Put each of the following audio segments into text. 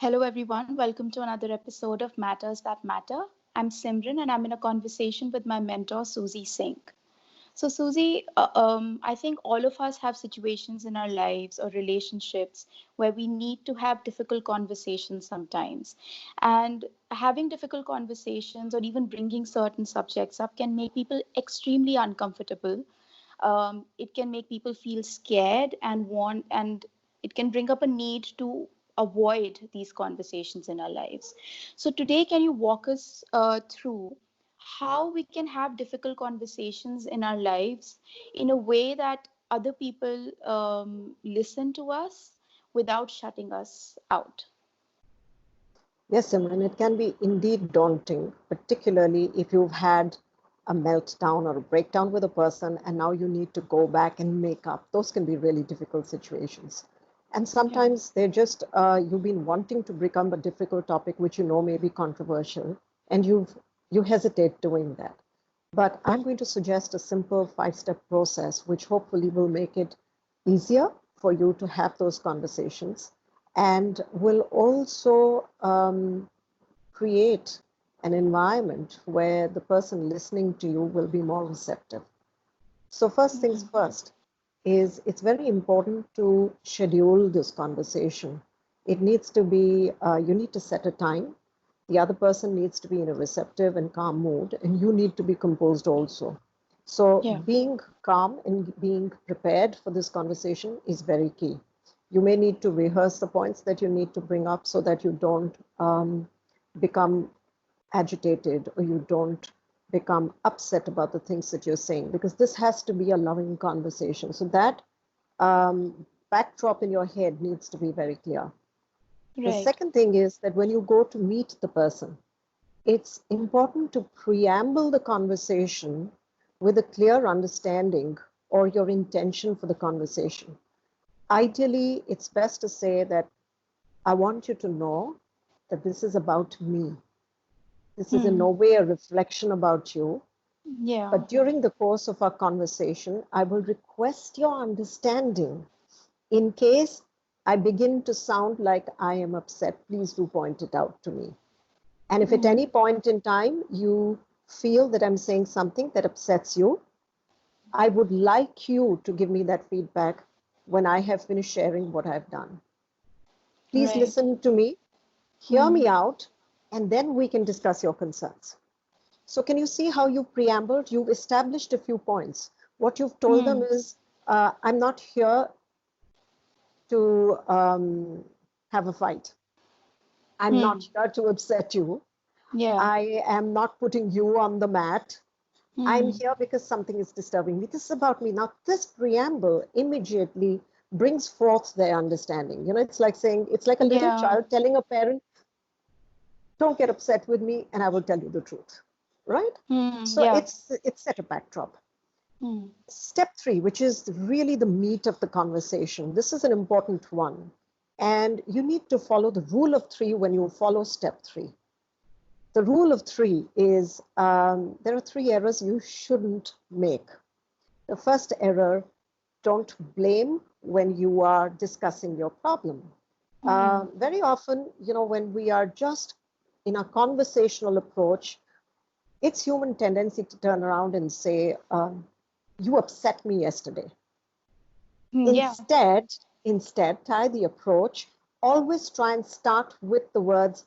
Hello, everyone. Welcome to another episode of Matters That Matter. I'm Simran, and I'm in a conversation with my mentor, Susie Singh. So, Susie, I think all of us have situations in our lives or relationships where we need to have difficult conversations sometimes. And having difficult conversations or even bringing certain subjects up can make people extremely uncomfortable. It can make people feel scared and it can bring up a need to avoid these conversations in our lives. So, today, can you walk us through how we can have difficult conversations in our lives in a way that other people listen to us without shutting us out? Yes, Simran, it can be indeed daunting, particularly if you've had a meltdown or a breakdown with a person and now you need to go back and make up. Those can be really difficult situations. And Yeah. sometimes they're just, you've been wanting to become a difficult topic, which you know may be controversial, and you hesitate doing that. But I'm going to suggest a simple 5-step process, which hopefully will make it easier for you to have those conversations and will also create an environment where the person listening to you will be more receptive. So, first things Mhm. first is it's very important to schedule this conversation. It needs to be, you need to set a time. The other person needs to be in a receptive and calm mood, and you need to be composed also. So, Yeah. being calm and being prepared for this conversation is very key. You may need to rehearse the points that you need to bring up so that you don't become agitated or you don't become upset about the things that you're saying, because this has to be a loving conversation. So that backdrop in your head needs to be very clear. The Right. second thing is that when you go to meet the person, it's important to preamble the conversation with a clear understanding or your intention for the conversation. Ideally, it's best to say that I want you to know that this is about me. This is in Hmm. no way a reflection about you. Yeah. But during the course of our conversation, I will request your understanding. In case I begin to sound like I am upset, please do point it out to me. And if at Hmm. any point in time you feel that I'm saying something that upsets you, I would like you to give me that feedback when I have finished sharing what I've done. Please Right. listen to me, hear Hmm. me out, and then we can discuss your concerns. So can you see how you preambled? You've established a few points. What you've told them Hmm. is, I'm not here to have a fight. I'm Hmm. not here to upset you. Yeah. I am not putting you on the mat. I'm Hmm. here because something is disturbing me. This is about me. Now, this preamble immediately brings forth their understanding. You know, it's like saying, it's like a little Yeah. child telling a parent, don't get upset with me and I will tell you the truth, right? Hmm. So Yeah. it's set a backdrop. Hmm. Step 3, which is really the meat of the conversation, this is an important one. And you need to follow the rule of 3 when you follow step 3. The rule of 3 is there are 3 errors you shouldn't make. The first error, don't blame when you are discussing your problem. Hmm. Very often, you know, when we are just in a conversational approach, it's human tendency to turn around and say, you upset me yesterday. Hmm. Yeah. Instead, tie the approach. Always try and start with the words,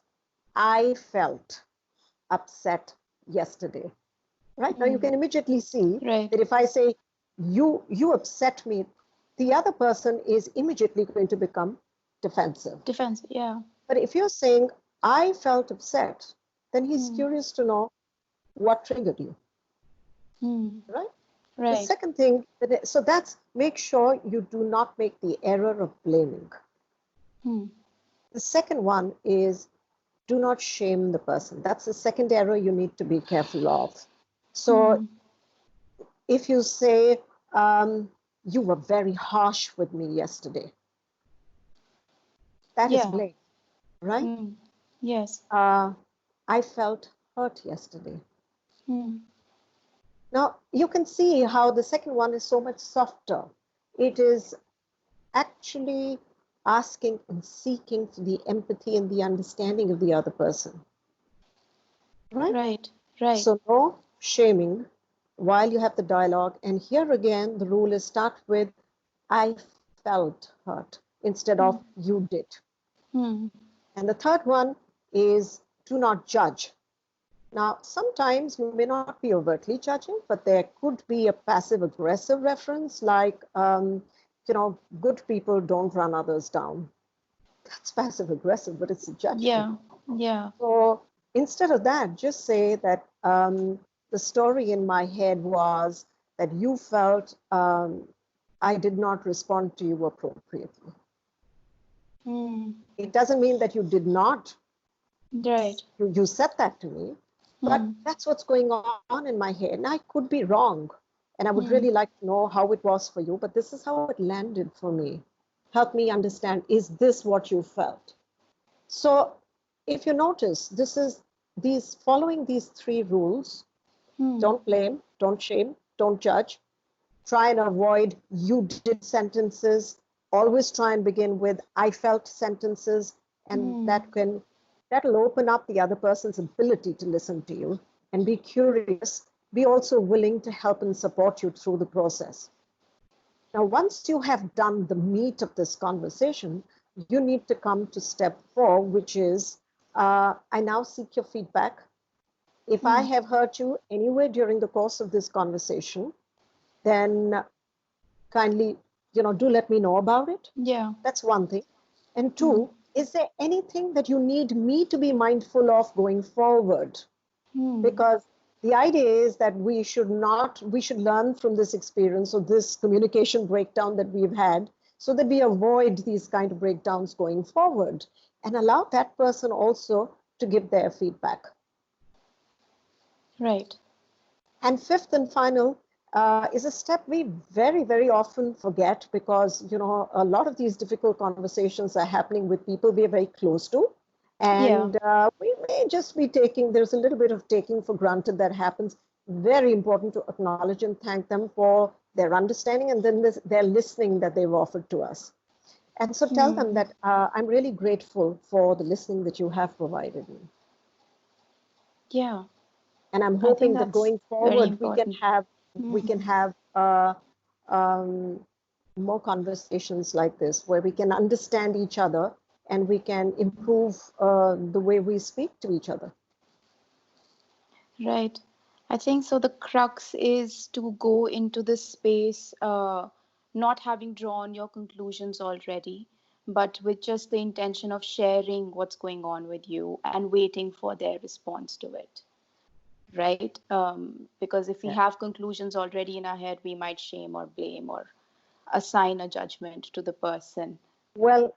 I felt upset yesterday. Right? Now you Hmm. can immediately see Right. that if I say, you upset me, the other person is immediately going to become defensive. Defense. Yeah. But if you're saying, I felt upset, then he's Hmm. curious to know what triggered you, Hmm. right? The Right. second thing, so that's make sure you do not make the error of blaming. Hmm. The second one is do not shame the person. That's the second error you need to be careful of. So Hmm. if you say, you were very harsh with me yesterday, that is Yeah. blame, right? Hmm. Yes. Uh, I felt hurt yesterday. Hmm. Now, you can see how the second one is so much softer. It is actually asking and seeking for the empathy and the understanding of the other person, right? Right. Right. So no shaming while you have the dialogue. And here again, the rule is start with, I felt hurt instead of Hmm. you did. Hmm. And the third one is do not judge. Now, sometimes you may not be overtly judging, but there could be a passive aggressive reference like, good people don't run others down. That's passive aggressive, but it's a judgment. Yeah. Yeah. So instead of that, just say that the story in my head was that you felt I did not respond to you appropriately. Hmm. It doesn't mean that you did not, Right. you said that to me, but Hmm. that's what's going on in my head. And I could be wrong. And I would really Hmm. like to know how it was for you, but this is how it landed for me. Help me understand, is this what you felt? So if you notice, this is these following these three rules: Hmm. don't blame, don't shame, don't judge. Try and avoid you did sentences. Always try and begin with I felt sentences, and Hmm. that'll open up the other person's ability to listen to you and be curious. Be also willing to help and support you through the process. Now, once you have done the meat of this conversation, you need to come to step 4, which is I now seek your feedback. If I Hmm. have hurt you anywhere during the course of this conversation, then kindly, do let me know about it. Yeah. That's one thing. And Hmm. two, is there anything that you need me to be mindful of going forward? Hmm. Because the idea is that we should learn from this experience or this communication breakdown that we've had, so that we avoid these kind of breakdowns going forward, and allow that person also to give their feedback. Right. And fifth and final is a step we very, very often forget, because a lot of these difficult conversations are happening with people we are very close to, Yeah. and we may just be taking. There's a little bit of taking for granted that happens. Very important to acknowledge and thank them for their understanding and then their listening that they've offered to us. And so tell them Hmm. that I'm really grateful for the listening that you have provided me. Yeah. And I'm I think hoping that that's going very forward important. we can Hmm. have um, more conversations like this, where we can understand each other and we can improve the way we speak to each other. Right. I think so. The crux is to go into this space, not having drawn your conclusions already, but with just the intention of sharing what's going on with you and waiting for their response to it. Right? Because if we Yeah. have conclusions already in our head, we might shame or blame or assign a judgment to the person. Well,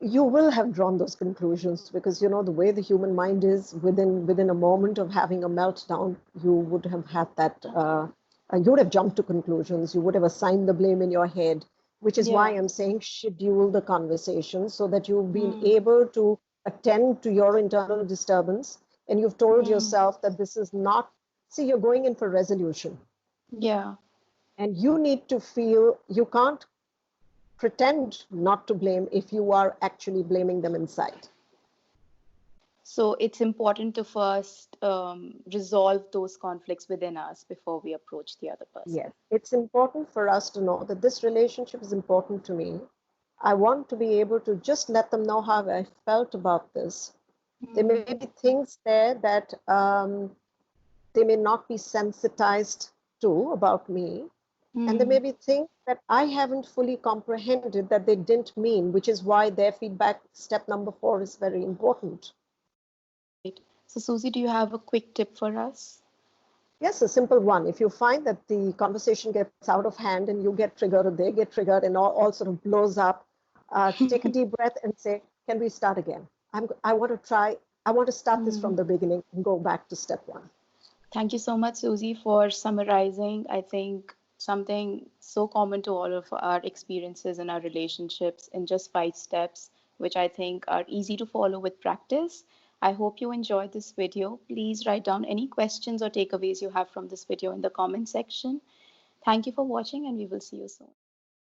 you will have drawn those conclusions, because the way the human mind is. Within a moment of having a meltdown, you would have had that. You would have jumped to conclusions. You would have assigned the blame in your head, which is why Yeah. I'm saying schedule the conversation so that you've been Hmm. able to attend to your internal disturbance, and you've told Hmm. yourself that this is not. See, you're going in for resolution, Yeah. and you need to feel. You can't pretend not to blame if you are actually blaming them inside. So it's important to first resolve those conflicts within us before we approach the other person. Yes, it's important for us to know that this relationship is important to me. I want to be able to just let them know how I felt about this. There may Hmm. be things there that they may not be sensitized to about me. And there may Hmm. be things that I haven't fully comprehended that they didn't mean, which is why their feedback, step number 4, is very important. Right. So, Susie, do you have a quick tip for us? Yes, a simple one. If you find that the conversation gets out of hand and you get triggered or they get triggered and all sort of blows up, take a deep breath and say, can we start again? I want to start this from Hmm. the beginning and go back to step 1. Thank you so much, Susie, for summarizing, I think, something so common to all of our experiences and our relationships in just 5 steps, which I think are easy to follow with practice. I hope you enjoyed this video. Please write down any questions or takeaways you have from this video in the comment section. Thank you for watching, and we will see you soon.